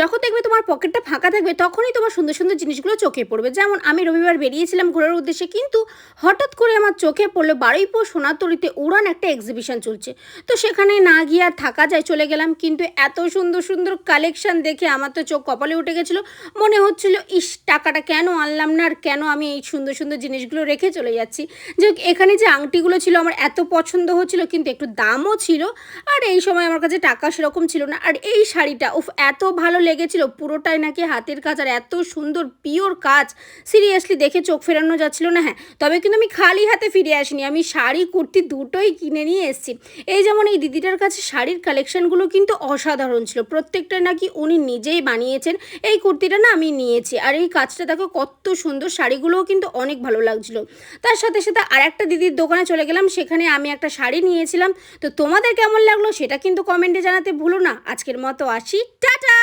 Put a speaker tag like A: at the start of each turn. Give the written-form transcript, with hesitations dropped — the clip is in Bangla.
A: যখন দেখবে তোমার পকেটটা ফাঁকা থাকবে তখনই তোমার সুন্দর সুন্দর জিনিসগুলো চোখে পড়বে। যেমন আমি রবিবার বেরিয়েছিলাম ঘোরার উদ্দেশ্যে, কিন্তু হঠাৎ করে আমার চোখে পড়লো বারুইপুর সোনারতরীতে উড়ান একটা এক্সিবিশন চলছে। তো সেখানে না গিয়ে আর থাকা যায়, চলে গেলাম। কিন্তু এত সুন্দর সুন্দর কালেকশন দেখে আমার তো চোখ কপালে উঠে গেছিলো। মনে হচ্ছিল ইস, টাকাটা কেন আনলাম না, আর কেন আমি এই সুন্দর সুন্দর জিনিসগুলো রেখে চলে যাচ্ছি। যে এখানে যে আংটিগুলো ছিল আমার এত পছন্দ হচ্ছিল, কিন্তু একটু দামও ছিল, আর এই সময় আমার কাছে টাকা সেরকম ছিল না। আর এই শাড়িটা উফ এত ভালো লেগেছিল, পুরোটাই নাকি হাতের কাজ আর এত সুন্দর পিওর কাজ, সিরিয়াসলি দেখে চোখ ফেরানো যাচ্ছিল না। হ্যাঁ, তবে কিন্তু আমি খালি হাতে ফিরে আসিনি, আমি শাড়ি কুর্তি দুটোই কিনে নিয়ে এসেছি। এই যেমন এই দিদিটার কাছে শাড়ির কালেকশনগুলো কিন্তু অসাধারণ ছিল, প্রত্যেকটা নাকি উনি নিজেই বানিয়েছেন। এই কুর্তিটা না আমি নিয়েছি, আর এই কাজটা দেখো কত সুন্দর, শাড়িগুলোও কিন্তু অনেক ভালো লাগছিল। তার সাথে সাথে আর একটা দিদির দোকানে চলে গেলাম, সেখানে আমি একটা শাড়ি নিয়েছিলাম। তো তোমাদের কেমন লাগলো সেটা কিন্তু কমেন্টে জানাতে ভুলো না। আজকের মতো আসি, টাটা।